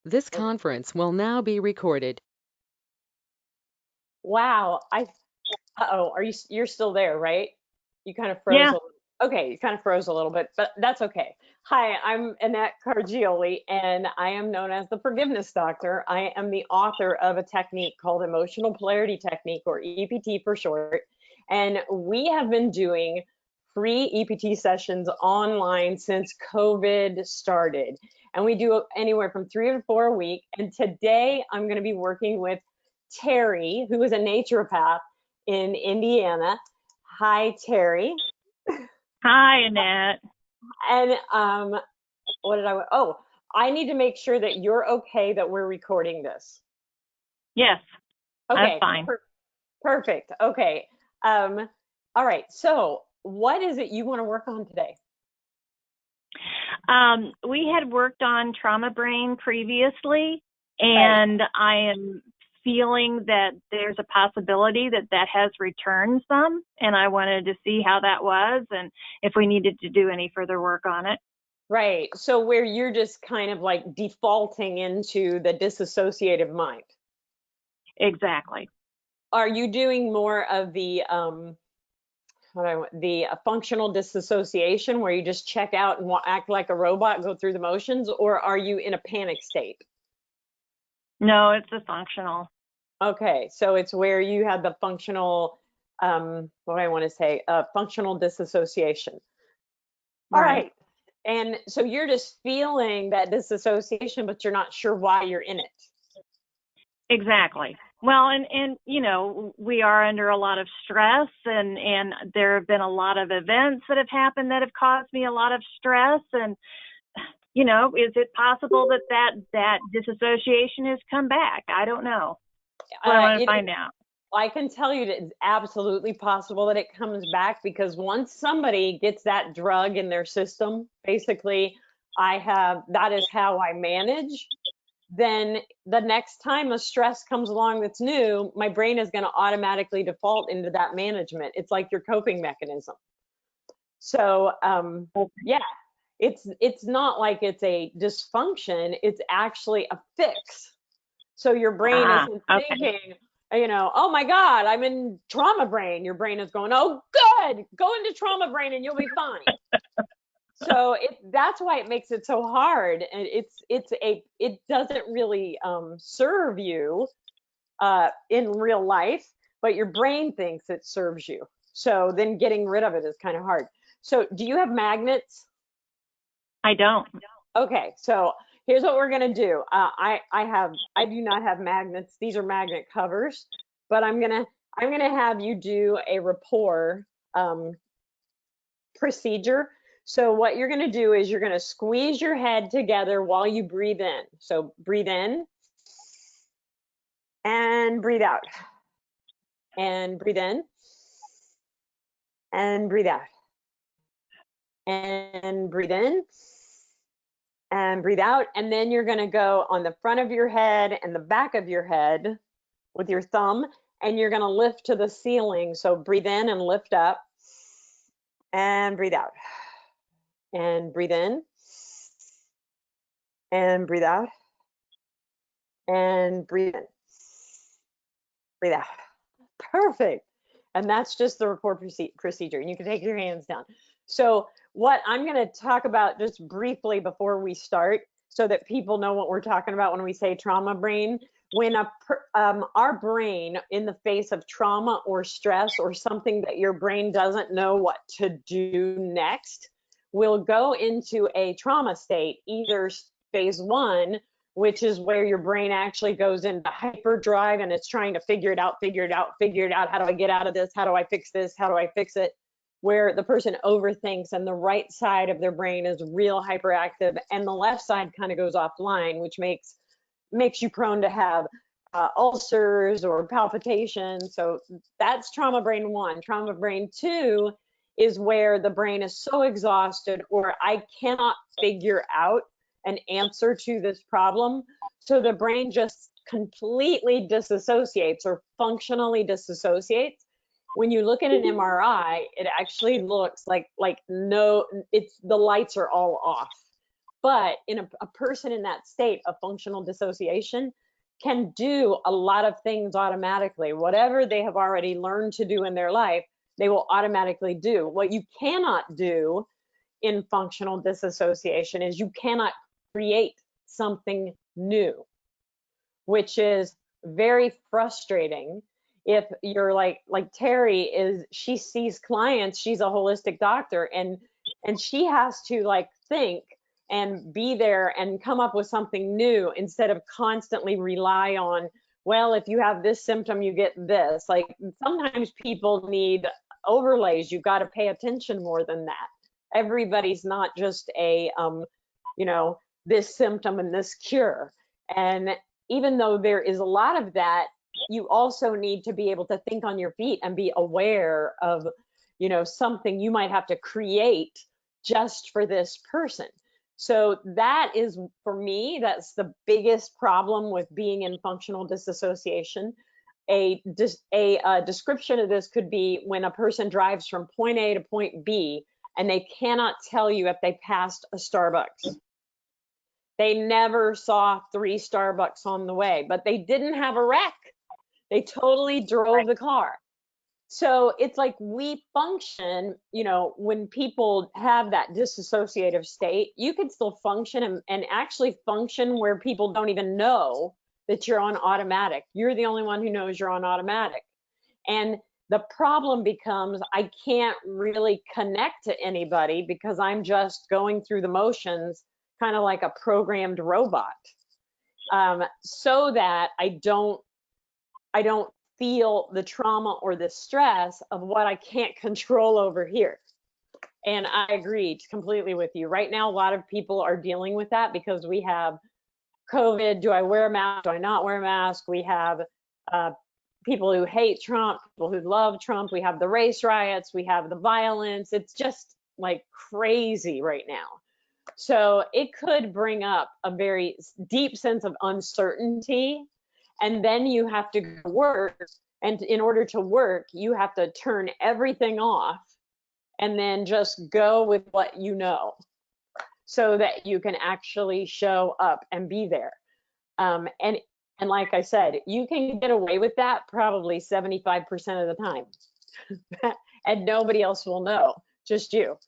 This conference will now be recorded. Wow. Uh-oh, you're still there, right? You kind of froze Yeah. a little. Okay, you kind of froze a little bit, but that's okay. Hi, I'm Annette Cargioli, and I am known as the Forgiveness Doctor. I am the author of a technique called Emotional Polarity Technique, or EPT for short. And we have been doing free EPT sessions online since COVID started. And we do anywhere from 3 to 4 a week. And today I'm going to be working with Terry, who is a naturopath in Indiana. Hi, Terry. Hi, Annette. And oh, I need to make sure that you're okay that we're recording this. Yes, Okay, that's fine. Perfect. Okay. All right. So, what is it you want to work on today? We had worked on trauma brain previously, and I am feeling that there's a possibility that that has returned some, and I wanted to see how that was and if we needed to do any further work on it. Right. So where you're just kind of like defaulting into the disassociative mind. Exactly. Are you doing more of the functional disassociation where you just check out and act like a robot, go through the motions, or are you in a panic state? No, it's a functional. Okay, so it's where you had the functional, functional disassociation. All right. And so you're just feeling that disassociation, but you're not sure why you're in it. Exactly. Well, and you know, we are under a lot of stress, and there have been a lot of events that have happened that have caused me a lot of stress. And you know, is it possible that disassociation has come back? I don't know. I want to find out. I can tell you that it's absolutely possible that it comes back, because once somebody gets that drug in their system, basically, that is how I manage. Then the next time a stress comes along that's new, my brain is going to automatically default into that management. It's like your coping mechanism. So, yeah, it's not like it's a dysfunction. It's actually a fix. So your brain isn't thinking, oh my God, I'm in trauma brain. Your brain is going, oh, good, go into trauma brain and you'll be fine. So that's why it makes it so hard, and it doesn't really serve you in real life, but your brain thinks it serves you. So then getting rid of it is kind of hard. So do you have magnets? I don't. Okay, so here's what we're gonna do. I do not have magnets. These are magnet covers, but I'm gonna have you do a rapport procedure. So what you're gonna do is you're gonna squeeze your head together while you breathe in. So breathe in and breathe out, and breathe in and breathe out, and breathe in and breathe out. And then you're going to go on the front of your head and the back of your head with your thumb, and you're going to lift to the ceiling. So breathe in and lift up, and breathe out, and breathe in and breathe out, and breathe in, breathe out. Perfect. And that's just the rapport procedure. You can take your hands down. So what I'm going to talk about just briefly before we start, so that people know what we're talking about when we say trauma brain. When our brain, in the face of trauma or stress or something that your brain doesn't know what to do next, will go into a trauma state, either phase 1, which is where your brain actually goes into hyperdrive and it's trying to figure it out. How do I get out of this? How do I fix this? How do I fix it? Where the person overthinks and the right side of their brain is real hyperactive and the left side kind of goes offline, which makes you prone to have ulcers or palpitations. So that's trauma brain 1. Trauma brain 2 is where the brain is so exhausted, or I cannot figure out an answer to this problem. So the brain just completely disassociates or functionally disassociates. When you look at an MRI, it actually looks like no, the lights are all off. But in a person in that state of functional dissociation can do a lot of things automatically. Whatever they have already learned to do in their life, they will automatically do. What you cannot do in functional disassociation is you cannot create something new, which is very frustrating. If you're like Terry is, she sees clients, she's a holistic doctor, and she has to like think and be there and come up with something new instead of constantly rely on, well, if you have this symptom, you get this. Like sometimes people need overlays. You've got to pay attention more than that. Everybody's not just a, this symptom and this cure. And even though there is a lot of that, you also need to be able to think on your feet and be aware of, something you might have to create just for this person. So that is, for me, that's the biggest problem with being in functional disassociation. A description of this could be when a person drives from point A to point B and they cannot tell you if they passed a Starbucks. They never saw 3 Starbucks on the way, but they didn't have a wreck. They totally drove the car. So it's like we function, when people have that disassociative state, you can still function and actually function where people don't even know that you're on automatic. You're the only one who knows you're on automatic. And the problem becomes I can't really connect to anybody because I'm just going through the motions, kind of like a programmed robot, so that I don't feel the trauma or the stress of what I can't control over here. And I agree completely with you. Right now, a lot of people are dealing with that because we have COVID. Do I wear a mask? Do I not wear a mask? We have people who hate Trump, people who love Trump. We have the race riots. We have the violence. It's just like crazy right now. So it could bring up a very deep sense of uncertainty. And then you have to work. And in order to work, you have to turn everything off and then just go with what you know so that you can actually show up and be there. And like I said, you can get away with that probably 75% of the time. And nobody else will know, just you.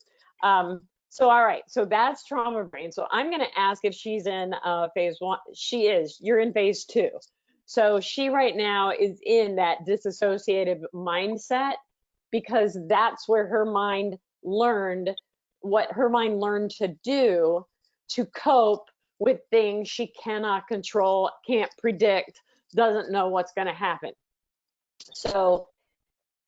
So, all right, so that's trauma brain. So I'm going to ask if she's in phase 1. She is. You're in phase 2. So she right now is in that disassociative mindset because that's where her mind learned what her mind learned to do to cope with things she cannot control, can't predict, doesn't know what's going to happen. So,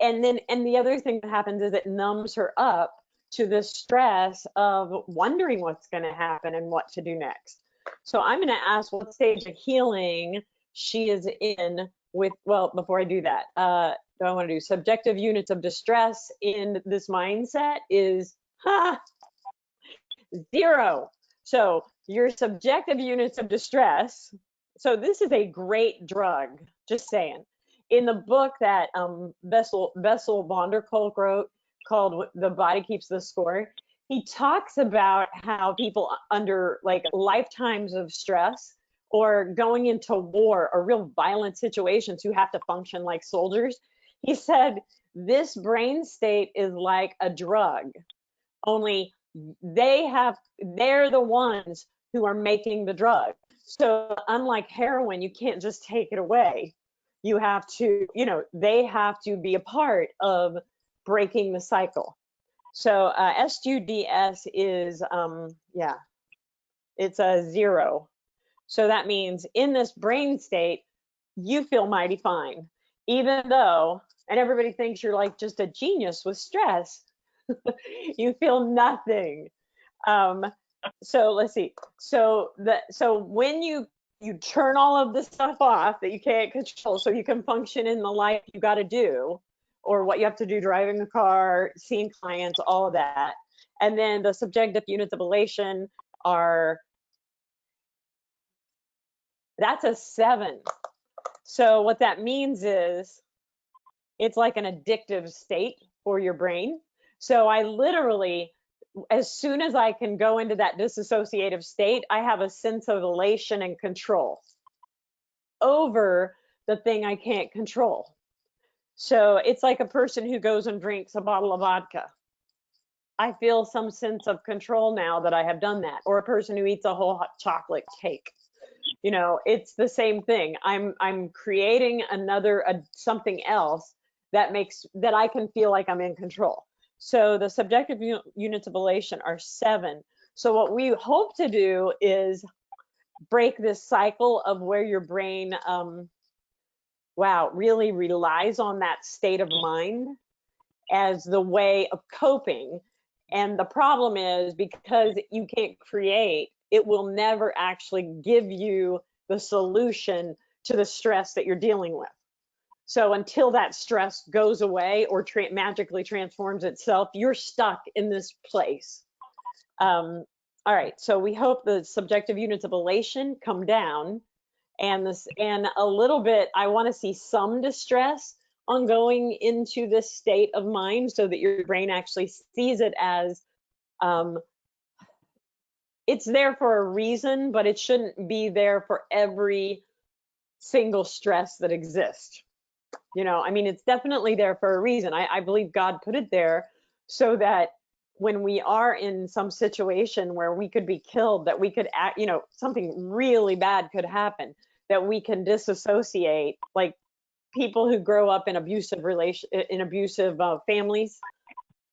and the other thing that happens is it numbs her up to the stress of wondering what's going to happen and what to do next. So I'm going to ask what stage of healing she is in with, well, before I do that, do I want to do subjective units of distress in this mindset is 0. So your subjective units of distress, so this is a great drug, just saying. In the book that Bessel van der Kolk wrote called The Body Keeps the Score, he talks about how people under like lifetimes of stress or going into war or real violent situations who have to function like soldiers, he said this brain state is like a drug, only they're the ones who are making the drug. So unlike heroin, you can't just take it away. You have to, they have to be a part of breaking the cycle. So SUDS is, it's a 0. So that means in this brain state, you feel mighty fine, even though, and everybody thinks you're like just a genius with stress. You feel nothing. So let's see. So when you turn all of this stuff off that you can't control, so you can function in the life you got to do, or what you have to do, driving a car, seeing clients, all of that. And then the subjective units of elation are, that's a 7. So what that means is it's like an addictive state for your brain. So I literally, as soon as I can go into that disassociative state, I have a sense of elation and control over the thing I can't control. So it's like a person who goes and drinks a bottle of vodka. I feel some sense of control now that I have done that. Or a person who eats a whole hot chocolate cake. You know, it's the same thing. I'm creating another something else that I can feel like I'm in control. So the subjective units of elation are 7. So what we hope to do is break this cycle of where your brain really relies on that state of mind as the way of coping. And the problem is, because you can't create, it will never actually give you the solution to the stress that you're dealing with. So until that stress goes away or magically transforms itself, you're stuck in this place. All right, so we hope the subjective units of elation come down, and a little bit, I want to see some distress on going into this state of mind, so that your brain actually sees it as it's there for a reason, but it shouldn't be there for every single stress that exists. You know, I mean, it's definitely there for a reason. I believe God put it there so that when we are in some situation where we could be killed, that we could act, you know, something really bad could happen, that we can disassociate. Like people who grow up in abusive families,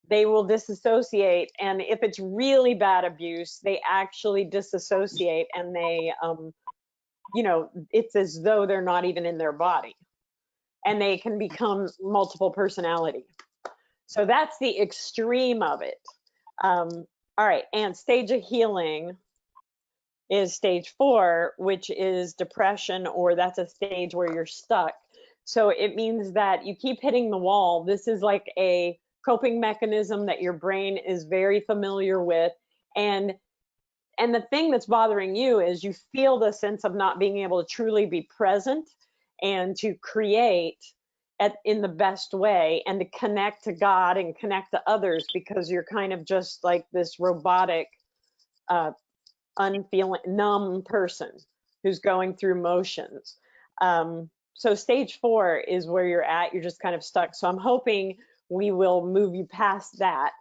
they will disassociate, and if it's really bad abuse, they actually disassociate, and they you know, it's as though they're not even in their body, and they can become multiple personality. So that's the extreme of it. All right, and stage of healing is stage 4, which is depression, or that's a stage where you're stuck. So it means that you keep hitting the wall. This is like a coping mechanism that your brain is very familiar with. And the thing that's bothering you is you feel the sense of not being able to truly be present and to create in the best way, and to connect to God and connect to others, because you're kind of just like this robotic, unfeeling, numb person who's going through motions. So stage 4 is where you're at. You're just kind of stuck. So I'm hoping we will move you past that.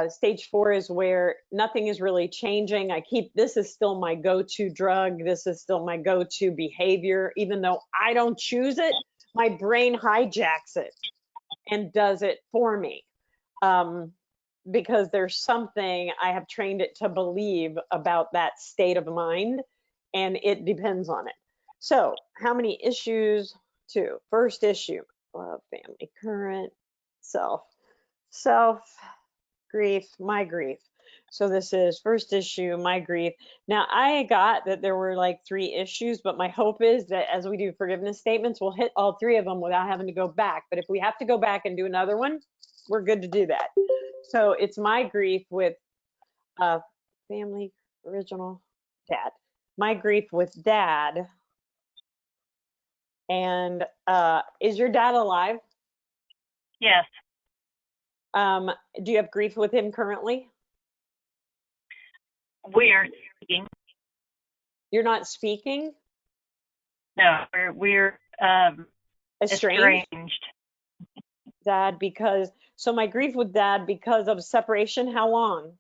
Stage 4 is where nothing is really changing. This is still my go-to drug. This is still my go-to behavior. Even though I don't choose it, my brain hijacks it and does it for me. Because there's something I have trained it to believe about that state of mind, and it depends on it. So how many issues? 2. First issue, love, family, current, self, grief, my grief. So this is first issue, my grief. Now I got that there were like 3 issues, but my hope is that as we do forgiveness statements, we'll hit all 3 of them without having to go back. But if we have to go back and do another one, we're good to do that. So it's my grief with family, original, dad. My grief with dad. And is your dad alive? Yes. Do you have grief with him currently? We are speaking. You're not speaking? No, we're estranged. Dad, so my grief with dad because of separation, how long?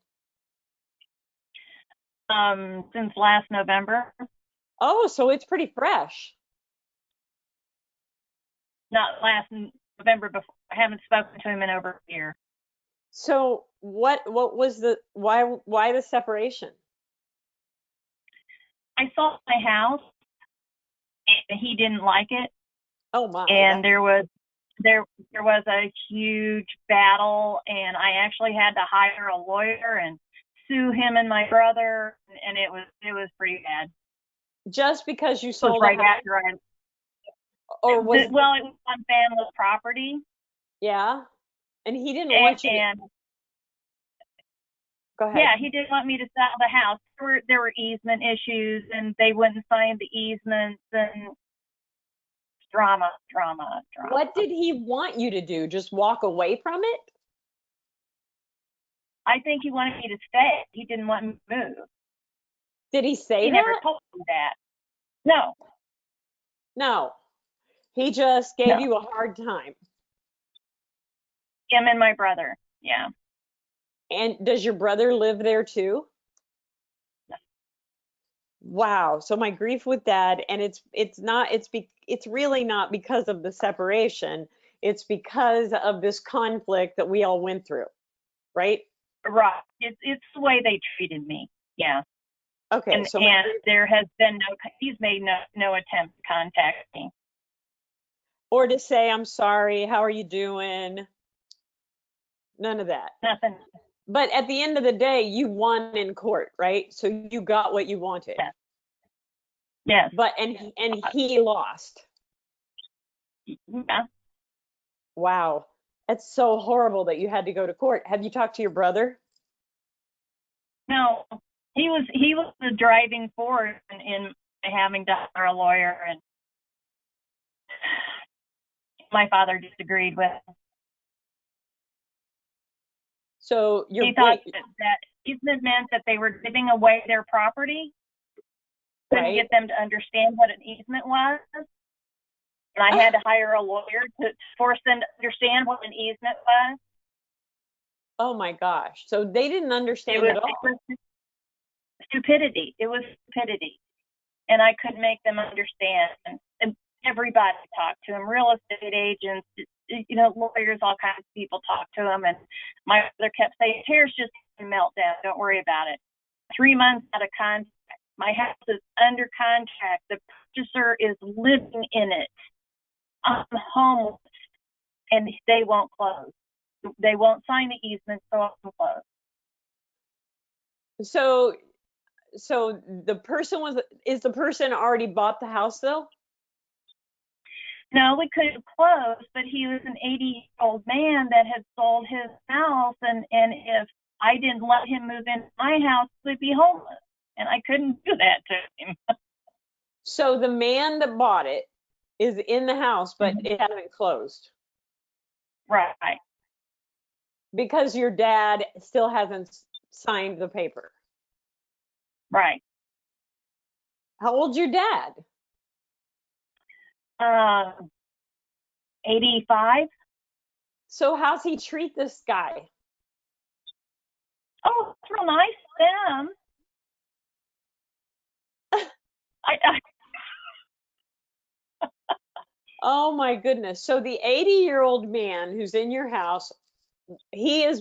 Since last November. Oh, so it's pretty fresh. Not last November, before. I haven't spoken to him in over a year. So what was why the separation? I sold my house and he didn't like it. Oh my. And there was a huge battle, and I actually had to hire a lawyer and sue him and my brother, and it was pretty bad. Just because you sold right a house? after or was it was on family property. Yeah. And he didn't want you to... Go ahead. Yeah, he didn't want me to sell the house. There were easement issues, and they wouldn't sign the easements, and drama. What did he want you to do? Just walk away from it? I think he wanted me to stay. He didn't want me to move. Did he say He that? never told me that. No, No. He just gave no. you a hard time. Him and my brother. Yeah. And does your brother live there too? Wow. So my grief with dad, and it's really not because of the separation. It's because of this conflict that we all went through, right? Right. It's the way they treated me. Yeah. Okay. And So there has been he's made no attempt to contact me. or to say, I'm sorry, how are you doing? None of that. Nothing. But at the end of the day, you won in court, right? So you got what you wanted. Yes. Yes. But and he lost. Yeah. Wow. That's so horrible that you had to go to court. Have you talked to your brother? No, he was the driving force in having to hire a lawyer, and my father disagreed with him. So He thought that easement meant that they were giving away their property. Couldn't right. get them to understand what an easement was. And I had to hire a lawyer to force them to understand what an easement was. Oh my gosh. So they didn't understand at all. It was stupidity. It was stupidity. And I couldn't make them understand. And everybody talked to him, real estate agents, lawyers, all kinds of people talked to him. And my mother kept saying, "Here's just a meltdown. Don't worry about it." 3 months out of contract. My house is under contract. The purchaser is living in it. I'm homeless, and they won't close. They won't sign the easement, so I'm close. So is the person already bought the house though? No, we couldn't close, but he was an 80-year-old man that had sold his house, and if I didn't let him move into my house, he'd be homeless, and I couldn't do that to him. So the man that bought it is in the house, but it hasn't closed. Right. Because your dad still hasn't signed the paper. Right. How old's your dad? 85. So how's he treat this guy? Oh, it's real nice of them. Oh my goodness. So the 80-year-old man who's in your house, he's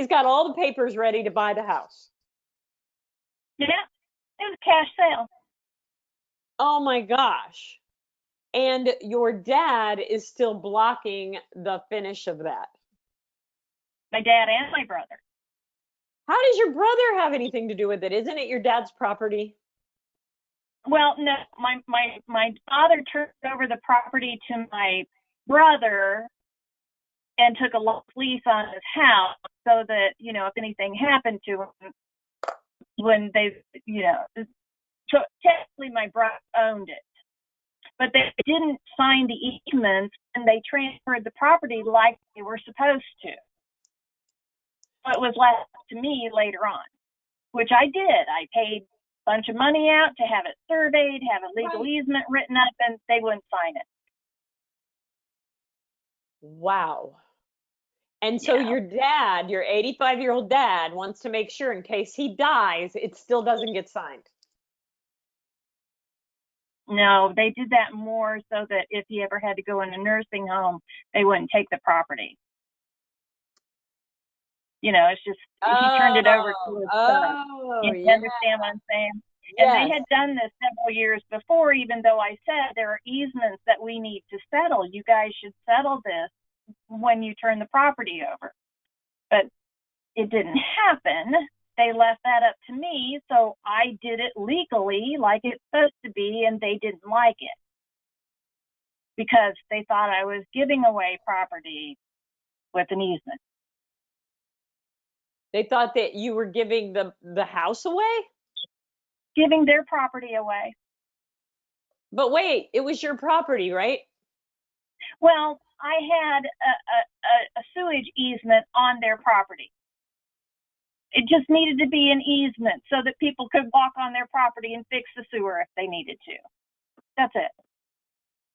got all the papers ready to buy the house. Yeah, it was a cash sale. Oh my gosh. And your dad is still blocking the finish of that. My dad and my brother. How does your brother have anything to do with it? Isn't it your dad's property? Well, no, my father turned over the property to my brother and took a lease on his house so that, if anything happened to him, when so technically my brother owned it. But they didn't sign the easement, and they transferred the property like they were supposed to. So it was left to me later on, which I did. I paid a bunch of money out to have it surveyed, have a legal easement written up, and they wouldn't sign it. Wow. And so your dad, your 85-year-old dad, wants to make sure in case he dies, it still doesn't get signed. No, they did that more so that if he ever had to go in a nursing home, they wouldn't take the property. It's just he turned it over to his son. You understand what I'm saying? Yes. And they had done this several years before, even though I said there are easements that we need to settle. You guys should settle this when you turn the property over. But it didn't happen. They left that up to me, so I did it legally like it's supposed to be, and they didn't like it because they thought I was giving away property with an easement. They thought that you were giving the house away? Giving their property away. But wait, it was your property, right? Well, I had a sewage easement on their property. it just needed to be an easement so that people could walk on their property and fix the sewer if they needed to. That's it.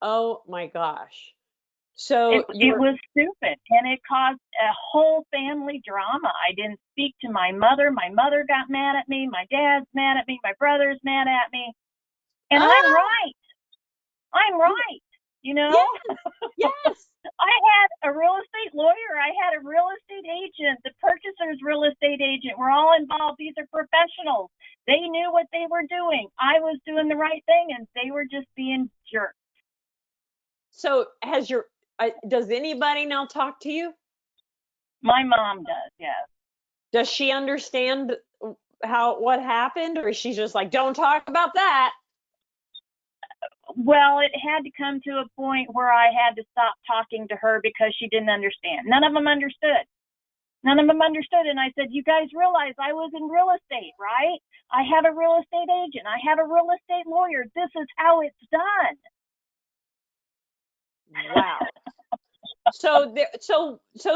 Oh my gosh. So It was stupid, and it caused a whole family drama. I didn't speak to my mother. My mother got mad at me. My dad's mad at me. My brother's mad at me. And I'm right. I'm right. You know? Yes. Yes. I had a real estate lawyer. I had a real estate agent. The purchaser's real estate agent. We're all involved. These are professionals. They knew what they were doing. I was doing the right thing, and they were just being jerks. So does anybody now talk to you? My mom does, yes. Does she understand what happened, or is she just like, don't talk about that? Well, it had to come to a point where I had to stop talking to her because she didn't understand. None of them understood. None of them understood. And I said, you guys realize I was in real estate, right? I have a real estate agent. I have a real estate lawyer. This is how it's done. Wow. So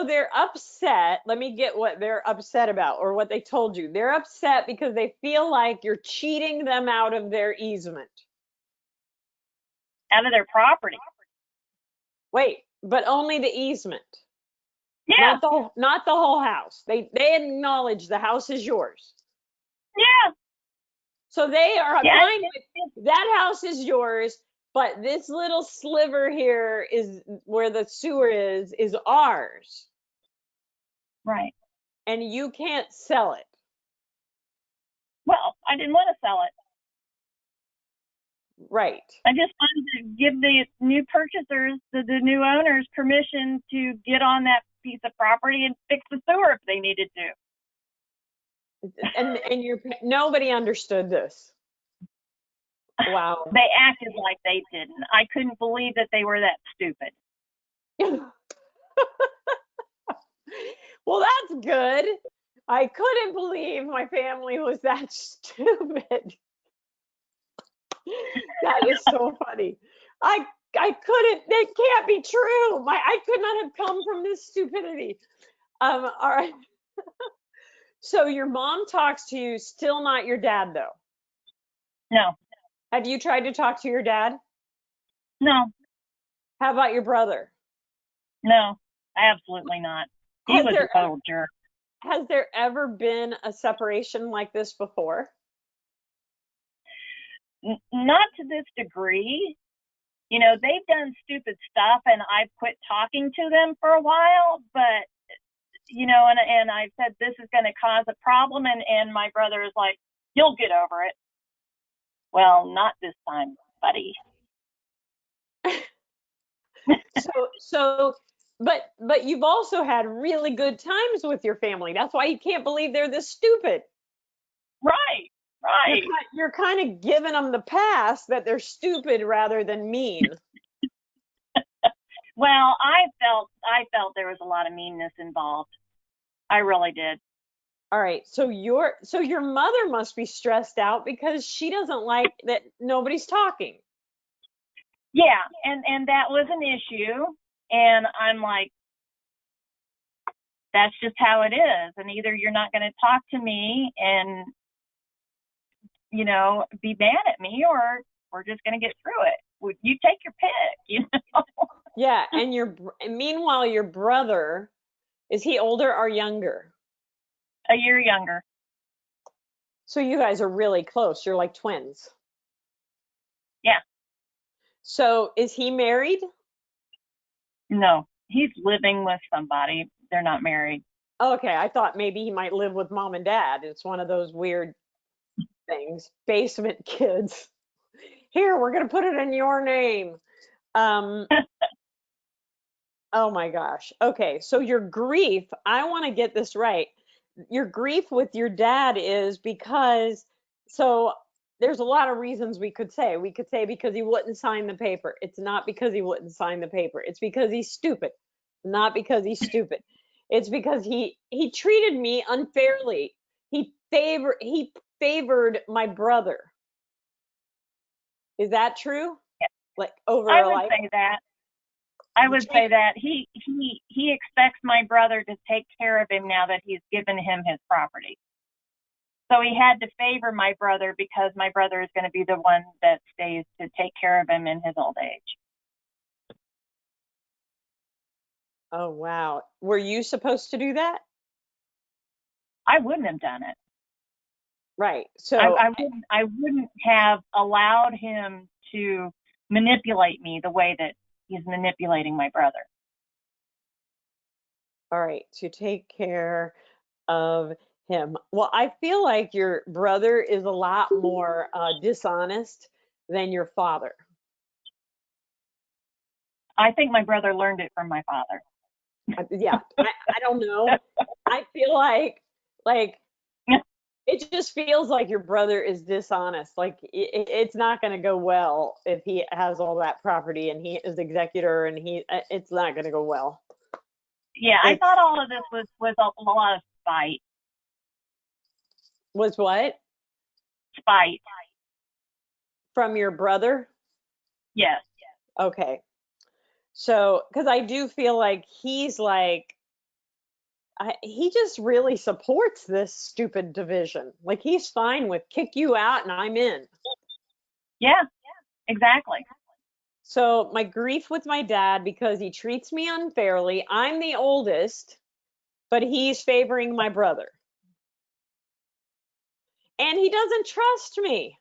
they're upset. Let me get what they're upset about, or what they told you. They're upset because they feel like you're cheating them out of their easement. Out of their property. Wait, but only the easement. Yeah. Not the whole house. They acknowledge the house is yours. Yeah. So they are fine with that house is yours, but this little sliver here is where the sewer is ours. Right. And you can't sell it. Well, I didn't want to sell it. Right. I just wanted to give the new purchasers, the new owners, permission to get on that piece of property and fix the sewer if they needed to. And nobody understood this. Wow. They acted like they didn't. I couldn't believe that they were that stupid. Well, that's good. I couldn't believe my family was that stupid. That is so funny. I couldn't. That can't be true. I could not have come from this stupidity. All right. So your mom talks to you, still not your dad, though. No. Have you tried to talk to your dad? No. How about your brother? No, absolutely not. He was a total jerk. Has there ever been a separation like this before? Not to this degree. You know, they've done stupid stuff, and I've quit talking to them for a while, but, you know, and I said, this is going to cause a problem, and my brother is like, you'll get over it. Well, not this time, buddy. But you've also had really good times with your family. That's why you can't believe they're this stupid. Right, right. You're kind of giving them the pass that they're stupid rather than mean. Well, I felt there was a lot of meanness involved. I really did. All right. So your mother must be stressed out because she doesn't like that nobody's talking. Yeah, and that was an issue. And I'm like, that's just how it is. And either you're not going to talk to me and, you know, be mad at me, or we're just going to get through it. You take your pick, you know? Yeah. And meanwhile, your brother, is he older or younger? A year younger. So you guys are really close. You're like twins. Yeah. So is he married? No, he's living with somebody. They're not married. Okay, I thought maybe he might live with mom and dad. It's one of those weird things. Basement kids. Here, we're going to put it in your name. Oh my gosh. Okay, so your grief, I want to get this right. Your grief with your dad is because, so there's a lot of reasons we could say. We could say because he wouldn't sign the paper. It's not because he wouldn't sign the paper. It's because he's stupid. Not because he's stupid. It's because he treated me unfairly. He favored my brother. Is that true? Yeah. Like over I a would life? say that. I would say that he expects my brother to take care of him now that he's given him his property. So he had to favor my brother because my brother is going to be the one that stays to take care of him in his old age. Oh, wow. Were you supposed to do that? I wouldn't have done it. Right. So I wouldn't have allowed him to manipulate me the way that he's manipulating my brother. all right, to take care of him. Well, I feel like your brother is a lot more dishonest than your father. I think my brother learned it from my father. Yeah, I don't know. I feel like it just feels like your brother is dishonest. Like it's not going to go well if he has all that property and he is executor and it's not going to go well. Yeah, I thought all of this was a lot of spite. Was what? Spite. From your brother? Yes. Okay. So, because I do feel like he's like, he just really supports this stupid division. Like he's fine with kick you out and I'm in. Yeah, exactly. So my grief with my dad because he treats me unfairly. I'm the oldest, but he's favoring my brother. And he doesn't trust me.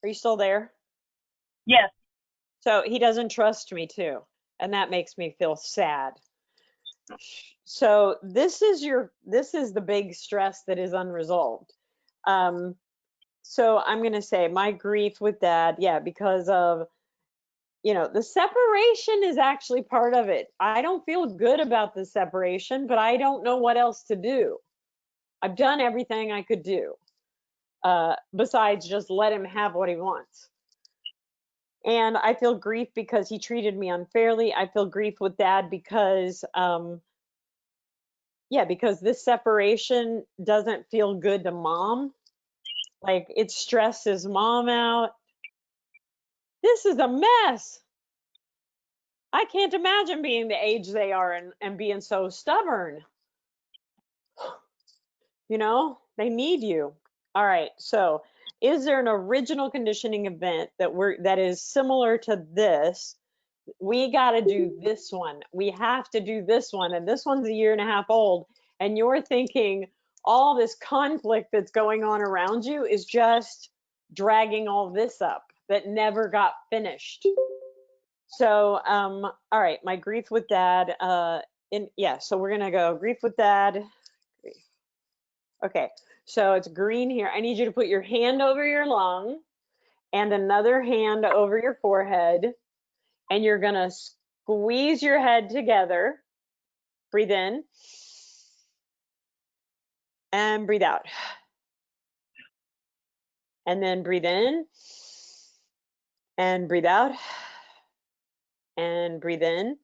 Are you still there? Yes. So he doesn't trust me too. And that makes me feel sad. So this is the big stress that is unresolved. So I'm going to say my grief with dad, yeah, because of, the separation is actually part of it. I don't feel good about the separation, but I don't know what else to do. I've done everything I could do, besides just let him have what he wants. And I feel grief because he treated me unfairly. I feel grief with dad because, because this separation doesn't feel good to mom. Like it stresses mom out. This is a mess. I can't imagine being the age they are and being so stubborn. They need you. All right. So, is there an original conditioning event that is similar to this? We got to do this one. We have to do this one. And this one's a year and a half old. And you're thinking all this conflict that's going on around you is just dragging all this up that never got finished. So, all right, my grief with dad. So we're gonna go grief with dad. Grief. Okay, so it's green here. I need you to put your hand over your lung and another hand over your forehead, and you're gonna squeeze your head together. Breathe in and breathe out. And then breathe in and breathe out and breathe in.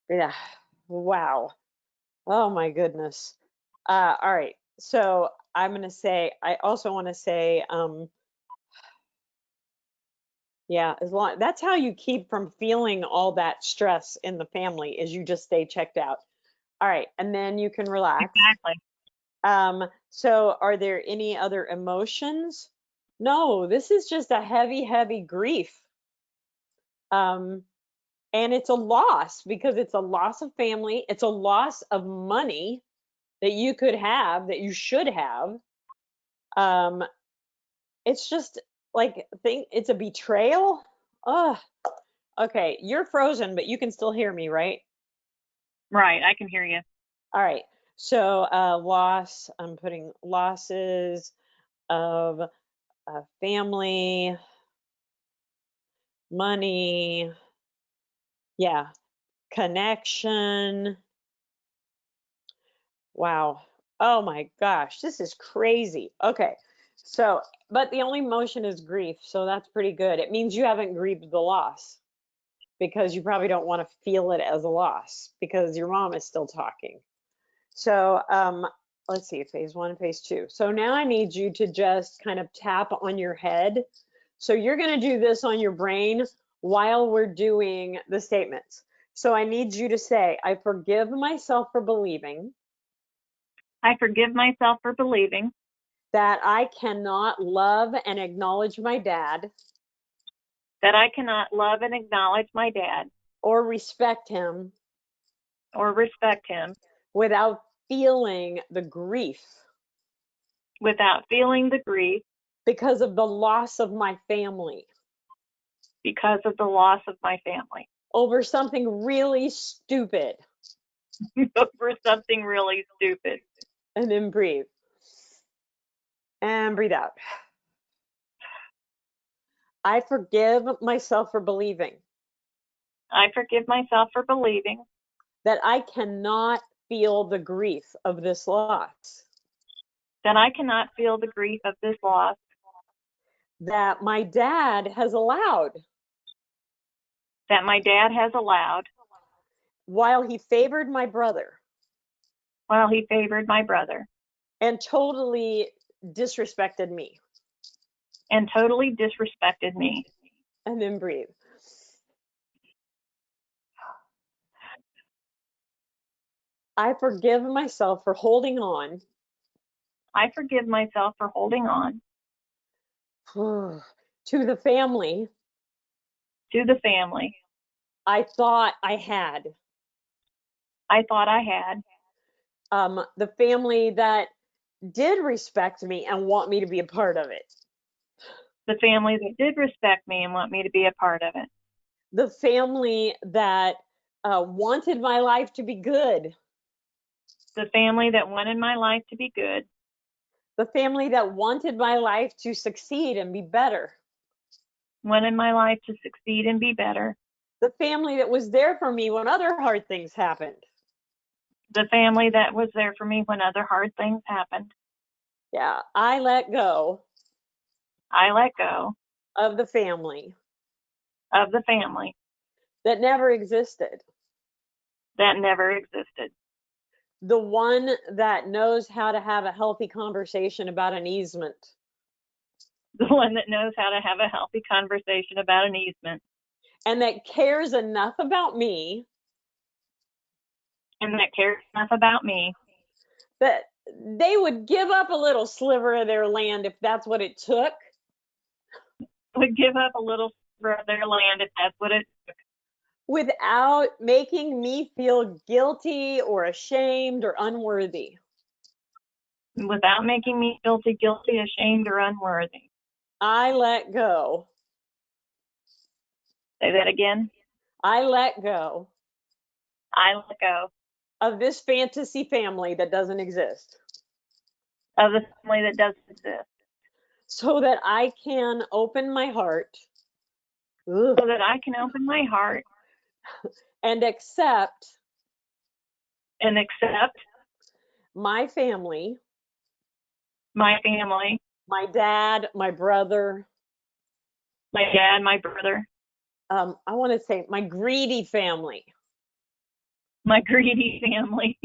Breathe out. Wow. Oh my goodness. All right. So I'm going to say, I also want to say, that's how you keep from feeling all that stress in the family is you just stay checked out. All right. And then you can relax. Exactly. So are there any other emotions? No, this is just a heavy, heavy grief. And it's a loss because it's a loss of family. It's a loss of money that you could have, that you should have. It's just like it's a betrayal. Oh, okay. You're frozen, but you can still hear me, right? Right. I can hear you. All right. So loss. I'm putting losses of family, money. Yeah, connection. Wow. Oh my gosh, this is crazy. Okay. So, but the only emotion is grief, so that's pretty good. It means you haven't grieved the loss because you probably don't want to feel it as a loss because your mom is still talking. So, let's see, phase 1 and phase 2. So now I need you to just kind of tap on your head. So you're going to do this on your brain while we're doing the statements. So I need you to say, I forgive myself for believing I forgive myself for believing that I cannot love and acknowledge my dad that I cannot love and acknowledge my dad or respect him or respect him without feeling the grief without feeling the grief because of the loss of my family because of the loss of my family over something really stupid. over something really stupid. And then breathe. And breathe out. I forgive myself for believing I forgive myself for believing that I cannot feel the grief of this loss, that I cannot feel the grief of this loss that my dad has allowed that my dad has allowed while he favored my brother while he favored my brother and totally disrespected me. and totally disrespected me. And then breathe. I forgive myself for holding on I forgive myself for holding on to the family to the family I thought I had, I thought I had, the family that did respect me and want me to be a part of it, the family that did respect me and want me to be a part of it, the family that wanted my life to be good, the family that wanted my life to be good, the family that wanted my life to succeed and be better, wanted my life to succeed and be better, the family that was there for me when other hard things happened. the family that was there for me when other hard things happened. Yeah, I let go I let go of the family of the family that never existed, that never existed, the one that knows how to have a healthy conversation about an easement, the one that knows how to have a healthy conversation about an easement, and that cares enough about me and that cares enough about me that they would give up a little sliver of their land if that's what it took, would give up a little sliver of their land if that's what it took, without making me feel guilty or ashamed or unworthy. without making me feel guilty, ashamed, or unworthy. I let go. Say that again. I let go I let go of this fantasy family that doesn't exist of the family that doesn't exist so that I can open my heart so that I can open my heart and accept and accept my family, my family, my dad, my brother, my dad, my brother, I want to say my greedy family. my greedy family,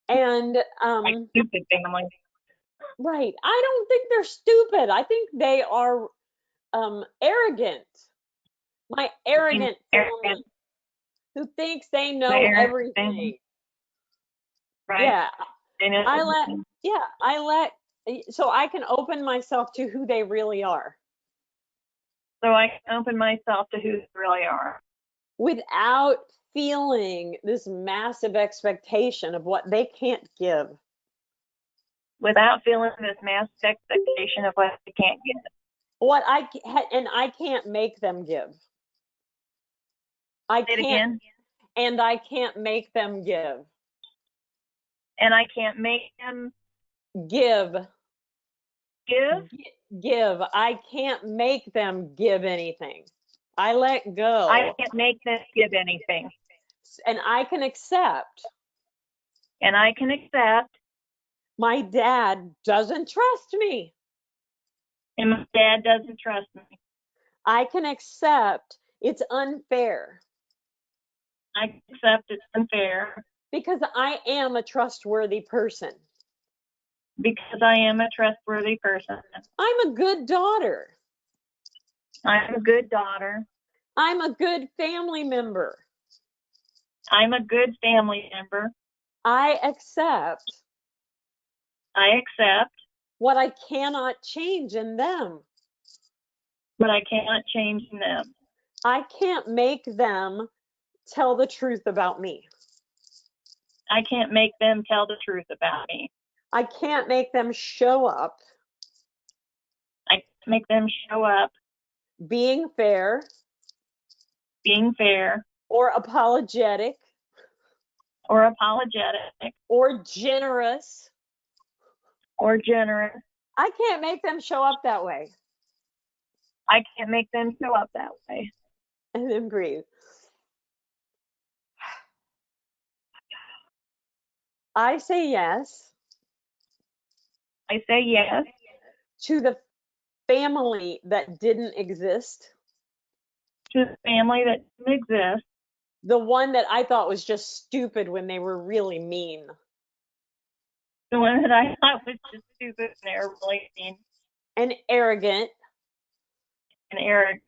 And my stupid family. right, I don't think they're stupid. I think they are arrogant. My arrogant family Arrogant, who thinks they my know arrogant everything. family, right? Yeah, They know I let so I can open myself to who they really are so I can open myself to who they really are without feeling this massive expectation of what they can't give. without feeling this massive expectation of what they can't get. What I can't make them give. I Say it can't, again. and I can't make them give. And I can't make them Give. give. Give. I can't make them give anything. I let go. I can't make them give anything. And I can accept And I can accept. my dad doesn't trust me. And my dad doesn't trust me. I can accept it's unfair I can accept it's unfair because I am a trustworthy person. because I am a trustworthy person. I'm a good daughter. I'm a good daughter. I'm a good family member. I'm a good family member. I accept I accept what I cannot change in them. what I cannot change in them. I can't make them tell the truth about me. I can't make them tell the truth about me. I can't make them show up I can't make them show up being fair being fair or apologetic or apologetic or generous. or generous. I can't make them show up that way. I can't make them show up that way. And then breathe. I say yes I say yes to the family that didn't exist, to the family that didn't exist, the one that I thought was just stupid when they were really mean. the one that I thought was just stupid and they were really mean And arrogant. and arrogant.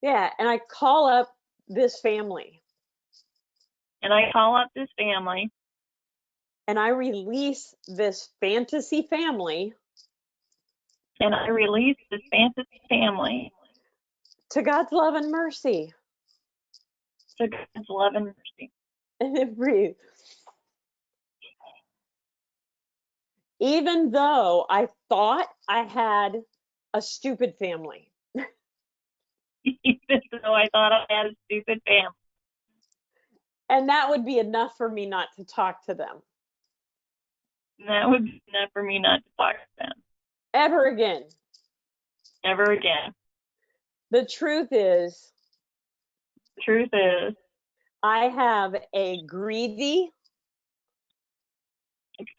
Yeah, and I call up this family And I call up this family and I release this fantasy family and I release this fantasy family to God's love and mercy. to God's love and mercy. And then breathe. Even though I thought I had a stupid family. Even though I thought I had a stupid family. And that would be enough for me not to talk to them And that would be enough for me not to talk to them ever again. ever again. The truth is, The truth is, I have a greedy,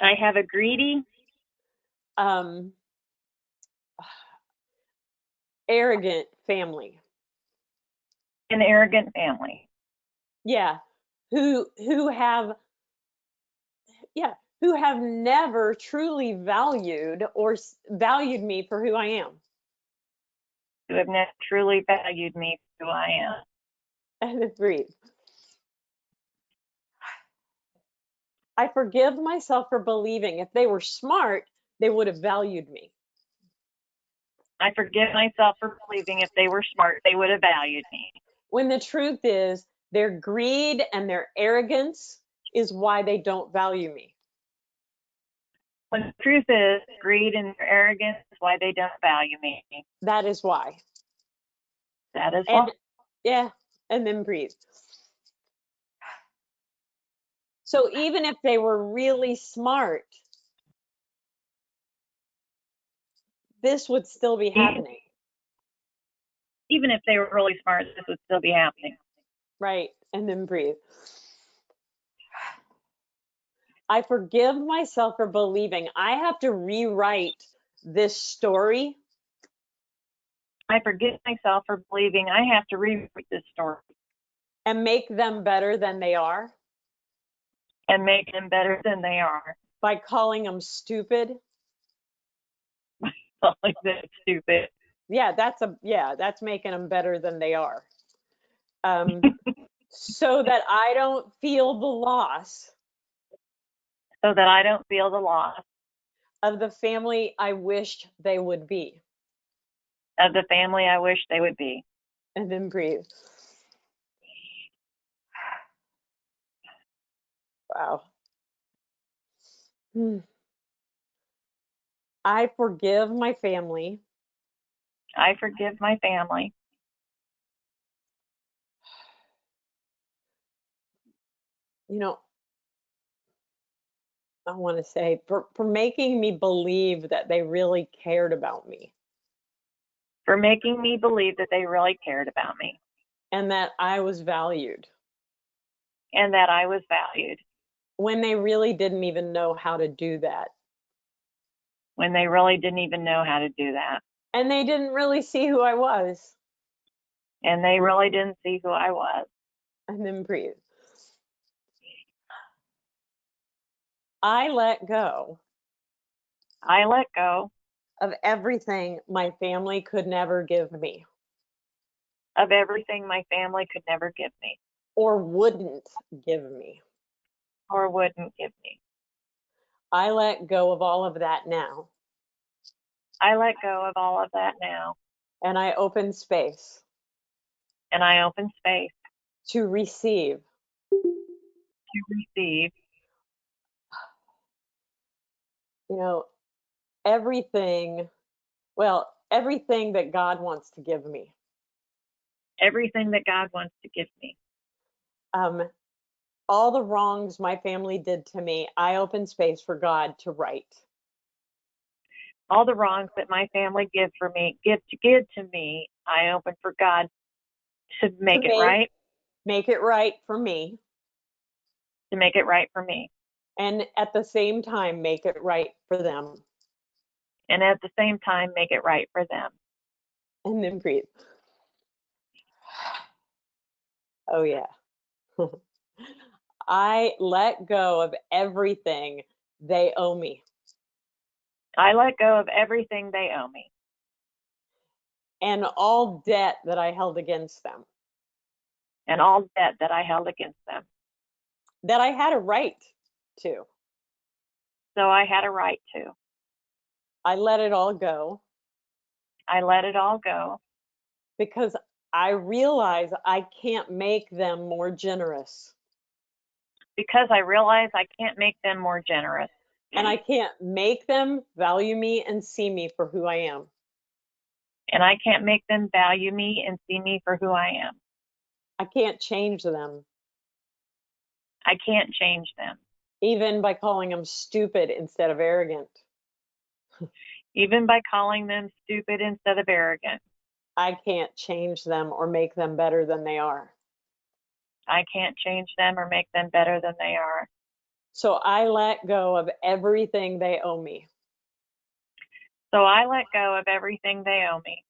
I have a greedy, arrogant family. and arrogant family. Yeah, who have never truly valued valued me for who I am. Who have never truly valued me for who I am. And then breathe. I forgive myself for believing if they were smart, they would have valued me. I forgive myself for believing if they were smart, they would have valued me. When the truth is, their greed and their arrogance is why they don't value me. When the truth is, greed and arrogance is why they don't value me. That is why. That is And why. yeah, and then breathe. So even if they were really smart, this would still be happening. Even if they were really smart, this would still be happening. Right, and then breathe. I forgive myself for believing I have to rewrite this story. I forgive myself for believing I have to rewrite this story And make them better than they are and make them better than they are. by calling them stupid. Like that's stupid. Yeah, that's making them better than they are. So that I don't feel the loss So that I don't feel the loss of the family I wished they would be. of the family I wish they would be. And then breathe. Wow. I forgive my family. I forgive my family. You know, I want to say for making me believe that they really cared about me For making me believe that they really cared about me and that I was valued and that I was valued when they really didn't even know how to do that. when they really didn't even know how to do that. And they didn't really see who I was. And they really didn't see who I was. And then breathe. I let go I let go of everything my family could never give me of everything my family could never give me or wouldn't give me. or wouldn't give me. I let go of all of that now, I let go of all of that now, and I open space and I open space to receive to receive everything, well, everything that God wants to give me. everything that God wants to give me. All the wrongs my family did to me, I open space for God to right. All the wrongs that my family give to me, I open for God to make it right, Make it right for me, to make it right for me. and at the same time, make it right for them. And at the same time, make it right for them. And then breathe. Oh, yeah. I let go of everything they owe me. I let go of everything they owe me. And all debt that I held against them. And all debt that I held against them. That I had a right to. So I had a right to. I let it all go. I let it all go. Because I realize I can't make them more generous. Because I realize I can't make them more generous. And I can't make them value me and see me for who I am. And I can't make them value me and see me for who I am. I can't change them. I can't change them. Even by calling them stupid instead of arrogant. Even by calling them stupid instead of arrogant. I can't change them or make them better than they are. I can't change them or make them better than they are. So I let go of everything they owe me. So I let go of everything they owe me.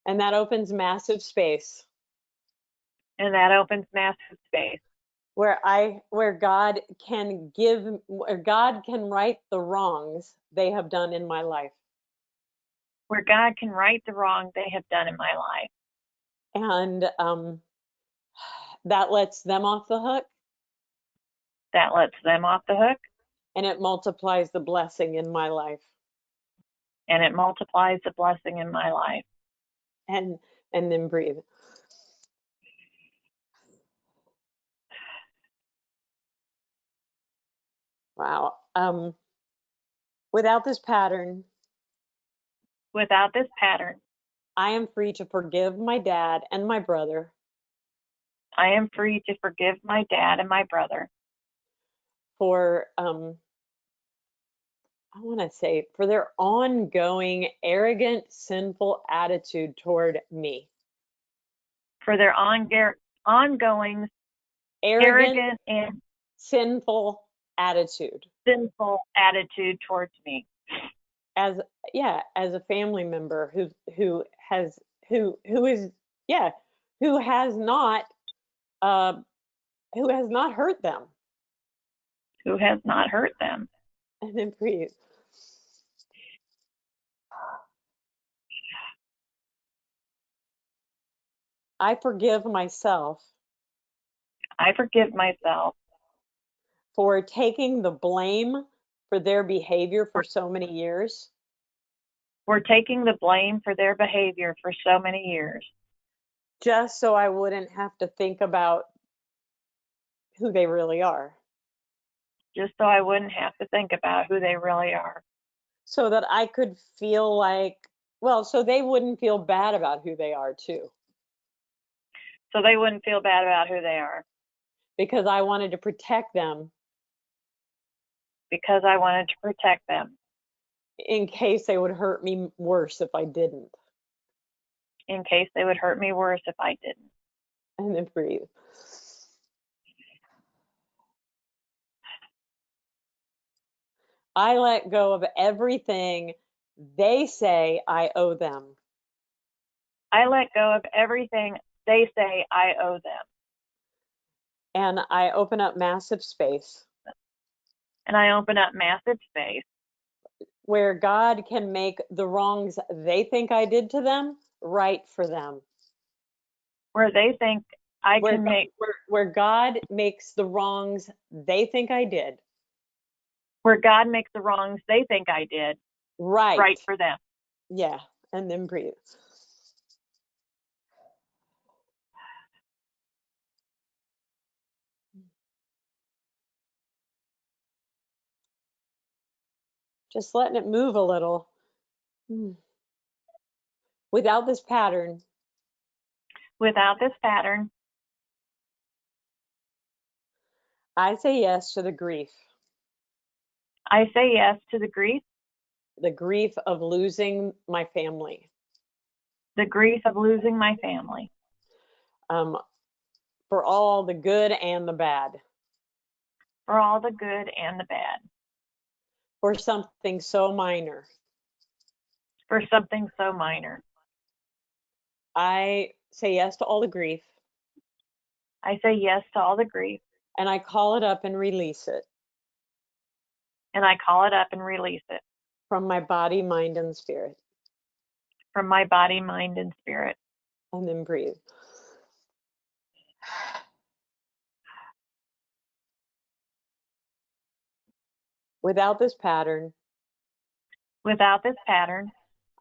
And that opens massive space. And that opens massive space. Where God can right the wrongs they have done in my life. Where God can right the wrong they have done in my life. And that lets them off the hook. That lets them off the hook. And it multiplies the blessing in my life. And it multiplies the blessing in my life. And then breathe. Wow. Without this pattern, I am free to forgive my dad and my brother. I am free to forgive my dad and my brother. For for their ongoing arrogant, sinful attitude toward me. For their ongoing arrogant and sinful attitude. Sinful attitude towards me. As a family member who has not hurt them. Who has not hurt them. And then breathe. I forgive myself. I forgive myself. For taking the blame for their behavior for so many years. For taking the blame for their behavior for so many years. Just so I wouldn't have to think about who they really are. Just so I wouldn't have to think about who they really are. So that I could feel like, so they wouldn't feel bad about who they are too. So they wouldn't feel bad about who they are. Because I wanted to protect them. Because I wanted to protect them. In case they would hurt me worse if I didn't. In case they would hurt me worse if I didn't. And then breathe. I let go of everything they say I owe them. I let go of everything they say I owe them. And I open up massive space. And I open up massive space. Where God can make the wrongs they think I did to them right for them. Where they think where God makes the wrongs they think I did Where God makes the wrongs they think I did right for them. Yeah. And then breathe. Just letting it move a little. Without this pattern, Without this pattern, I say yes to the grief I say yes to the grief of losing my family, the grief of losing my family, for all the good and the bad, for all the good and the bad, for something so minor. for something so minor. I say yes to all the grief, I say yes to all the grief, and I call it up and release it and I call it up and release it from my body, mind, and spirit. from my body, mind, and spirit. And then breathe. Without this pattern, Without this pattern,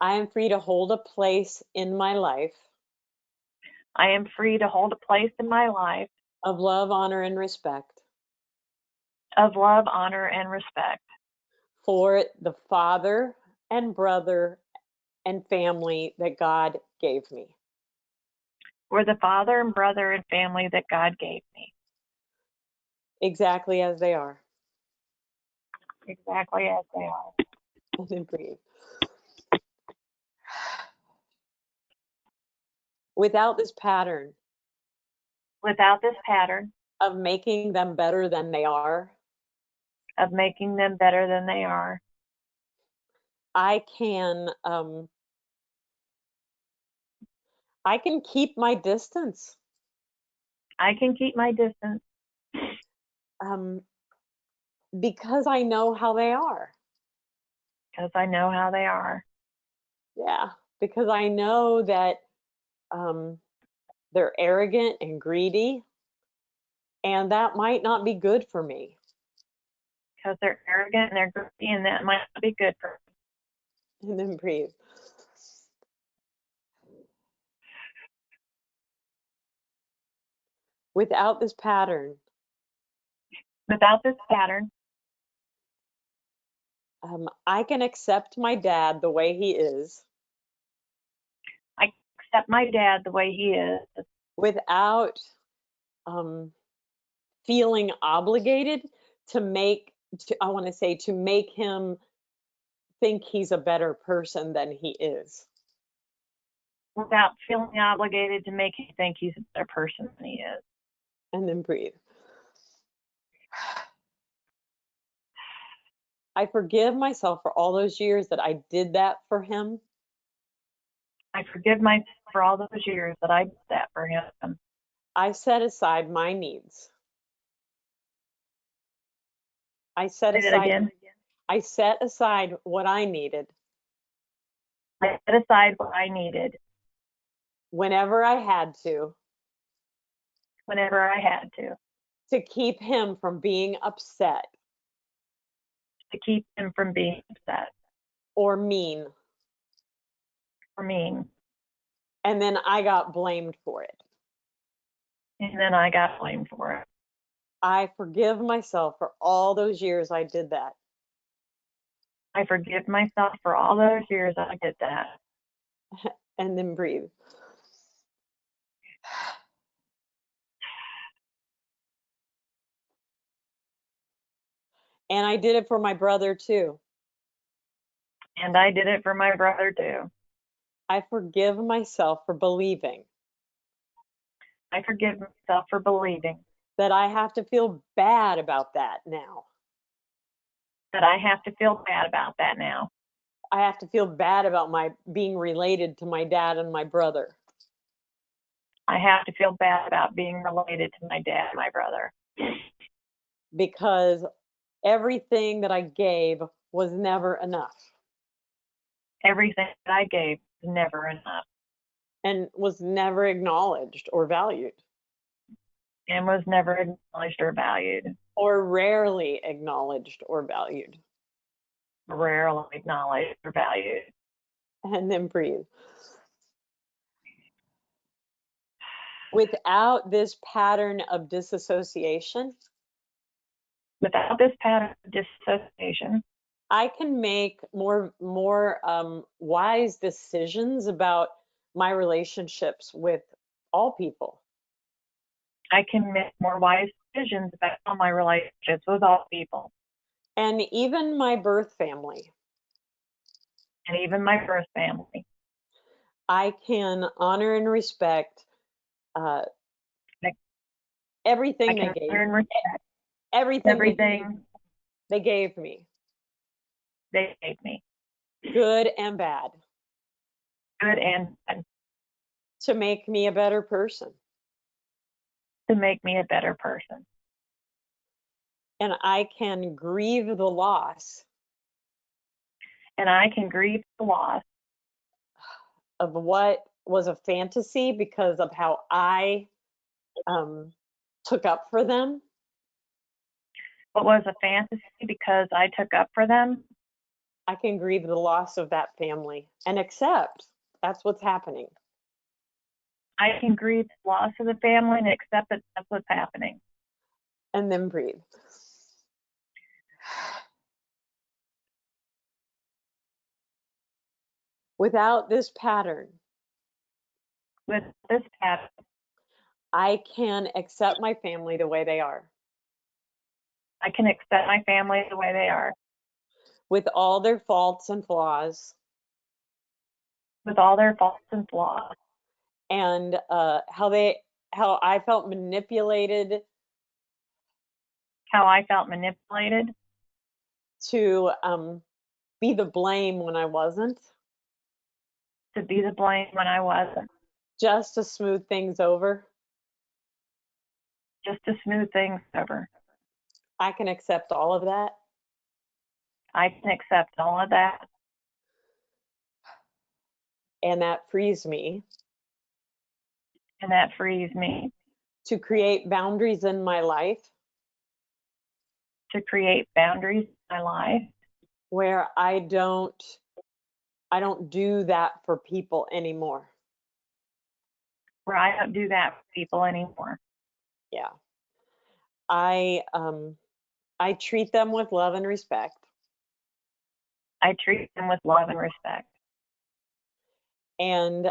I am free to hold a place in my life I am free to hold a place in my life of love, honor, and respect of love, honor, and respect for the father and brother and family that God gave me. for the father and brother and family that God gave me. Exactly as they are. Exactly as they are. And then breathe. Without this pattern Without this pattern of making them better than they are, of making them better than they are, I can keep my distance I can keep my distance because I know how they are. because I know how they are. Yeah, because I know that they're arrogant and greedy, and that might not be good for me. Because they're arrogant and they're greedy, and that might not be good for me. And then breathe. Without this pattern, Without this pattern, I can accept my dad the way he is I accept my dad the way he is without feeling obligated to make him think he's a better person than he is. without feeling obligated to make him think he's a better person than he is. And then breathe. I forgive myself for all those years that I did that for him. I forgive myself for all those years that I did that for him. I set aside my needs. I set Say that aside again. I set aside what I needed I set aside what I needed whenever I had whenever I had to keep him from being upset to keep him from being upset or mean. or mean. And then I got blamed for it. And then I got blamed for it. I forgive myself for all those years I did that. I forgive myself for all those years I did that. And then breathe. And I did it for my brother too. And I did it for my brother too. I forgive myself for believing I forgive myself for believing that I have to feel bad about that now. that I have to feel bad about that now. I have to feel bad about my being related to my dad and my brother. I have to feel bad about being related to my dad and my brother. Because everything that I gave was never enough Everything that I gave was never enough and was never acknowledged or valued. and was never acknowledged or valued. or rarely acknowledged or valued. Rarely acknowledged or valued. And then breathe. Without this pattern of disassociation, Without this pattern of disassociation, I can make more wise decisions about my relationships with all people. I can make more wise decisions about all my relationships with all people, And even my birth family. and even my birth family. I can honor and respect everything I they can gave. honor and respect Everything they gave me, they gave me, good and bad, good and bad, to make me a better person. to make me a better person. And I can grieve the loss And I can grieve the loss of what was a fantasy because of how I took up for them. what was a fantasy because I took up for them. I can grieve the loss of that family and accept that's what's happening. I can grieve the loss of the family and accept that that's what's happening. And then breathe. Without this pattern, With this pattern, I can accept my family the way they are, I can accept my family the way they are, with all their faults and flaws, with all their faults and flaws, and how I felt manipulated how I felt manipulated to be the blame when I wasn't, to be the blame when I wasn't, just to smooth things over. just to smooth things over. I can accept all of that. I can accept all of that, And that frees me and that frees me to create boundaries in my life to create boundaries in my life where I don't do that for people anymore. where I don't do that for people anymore. Yeah. I treat them with love and respect. I treat them with love and respect. And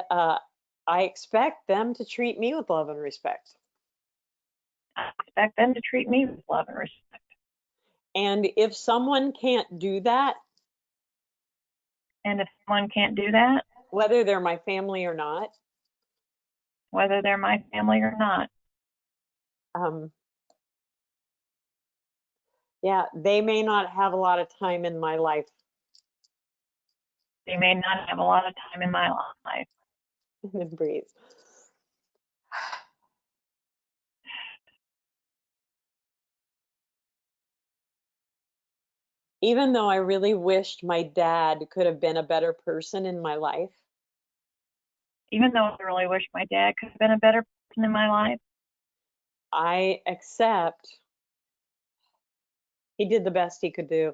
I expect them to treat me with love and respect. I expect them to treat me with love and respect. And if someone can't do that, And if someone can't do that, whether they're my family or not, whether they're my family or not, yeah, they may not have a lot of time in my life. they may not have a lot of time in my life. And then breathe. Even though I really wished my dad could have been a better person in my life, Even though I really wish my dad could have been a better person in my life, I accept he did the best he could do.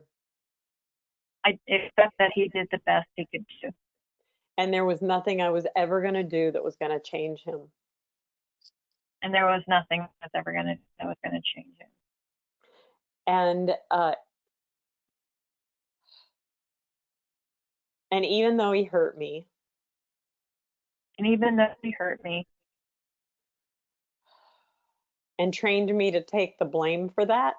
I accept that he did the best he could do. And there was nothing I was ever going to do that was going to change him. And there was nothing that was going to change him. And even though he hurt me, And even though he hurt me and trained me to take the blame for that,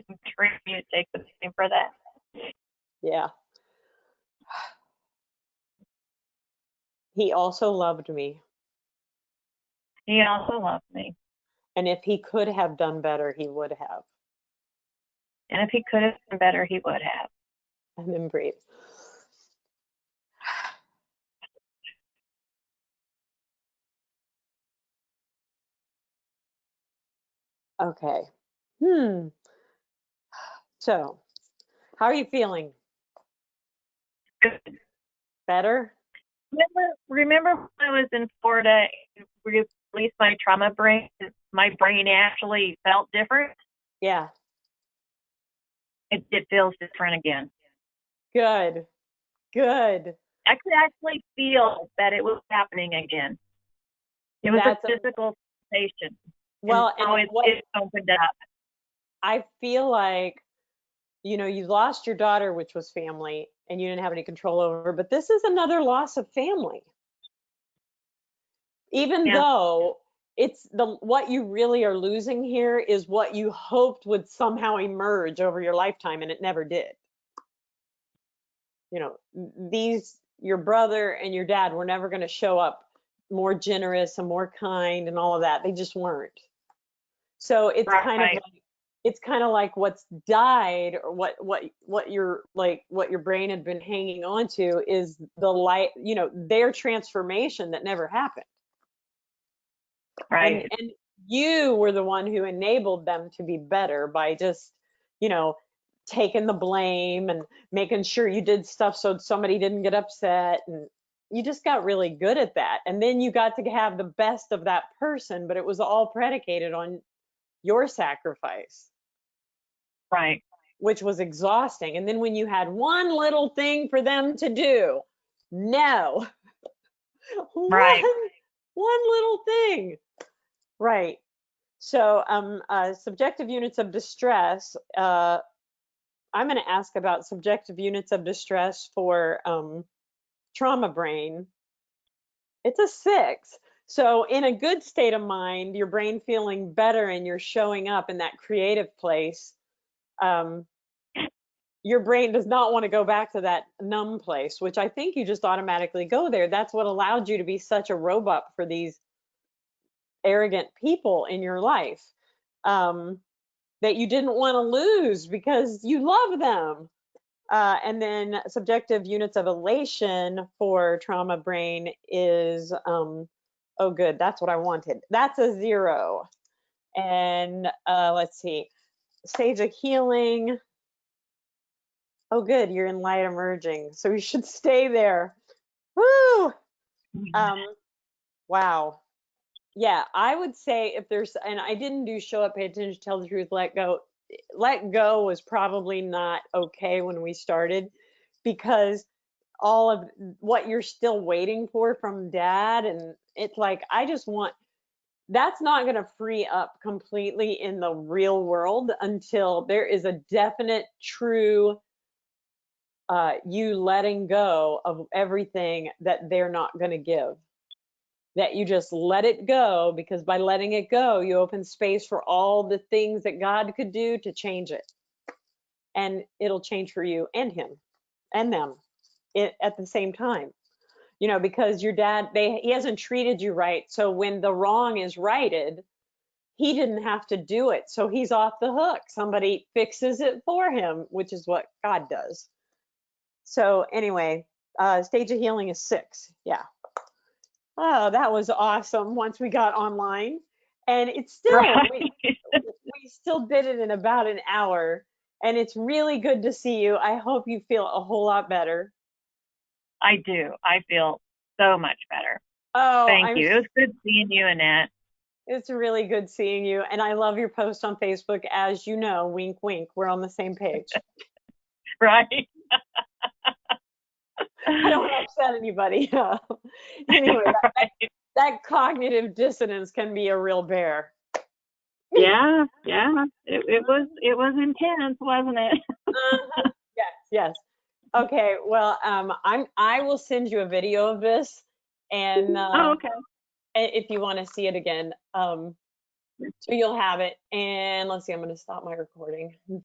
and trained me to take the blame for that, yeah, he also loved me. he also loved me. And if he could have done better, he would have. And if he could have done better, he would have. And then breathe. Okay. So, how are you feeling? Good. Better? Remember when I was in Florida, released my my brain actually felt different. Yeah. It feels different again. Good. Good. I could actually feel that it was happening again. It was That's a physical sensation. well, and so and it opened up. I feel like, you know, you lost your daughter, which was family, and you didn't have any control over, but this is another loss of family. Even Yeah. though it's what you really are losing here is what you hoped would somehow emerge over your lifetime, and it never did. You know, your brother and your dad were never going to show up more generous and more kind and all of that. They just weren't. So it's kind of like what's died, or what your brain had been hanging on to is the light, you know, their transformation that never happened. Right. And you were the one who enabled them to be better by just, you know, taking the blame and making sure you did stuff so somebody didn't get upset, and you just got really good at that. And then you got to have the best of that person, but it was all predicated on your sacrifice. Right. Which was exhausting. And then when you had one little thing for them to do, no. Right. One little thing. Right. So subjective units of distress, I'm going to ask about subjective units of distress for trauma brain. It's a 6. So in a good state of mind, your brain feeling better and you're showing up in that creative place, your brain does not want to go back to that numb place, which I think you just automatically go there. That's what allowed you to be such a robot for these arrogant people in your life, that you didn't want to lose because you love them. And then subjective units of elation for trauma brain is, oh good, that's what I wanted. That's a 0. And let's see, stage of healing. Oh, good. You're in light emerging. So you should stay there. Woo! Wow. Yeah, I would say if there's, and I didn't do show up, pay attention, tell the truth, let go. Let go was probably not okay when we started, because all of what you're still waiting for from dad, and it's like, I just want, that's not going to free up completely in the real world until there is a definite, true you letting go of everything that they're not going to give, that you just let it go, because by letting it go, you open space for all the things that God could do to change it. And it'll change for you and him and them at the same time. You know, because your dad, he hasn't treated you right. So when the wrong is righted, he didn't have to do it. So he's off the hook. Somebody fixes it for him, which is what God does. So anyway, stage of healing is 6. Yeah. Oh, that was awesome once we got online. And it's still, Right. we still did it in about an hour. And it's really good to see you. I hope you feel a whole lot better. I do. I feel so much better. Oh, Thank you. It was good seeing you, Annette. It's really good seeing you. And I love your post on Facebook. As you know, wink, wink, we're on the same page. Right. I don't want to upset anybody. Anyway, that cognitive dissonance can be a real bear. Yeah. It was intense, wasn't it? Yes. Okay. Well, I will send you a video of this, and Okay. if you want to see it again, so you'll have it. And let's see, I'm going to stop my recording.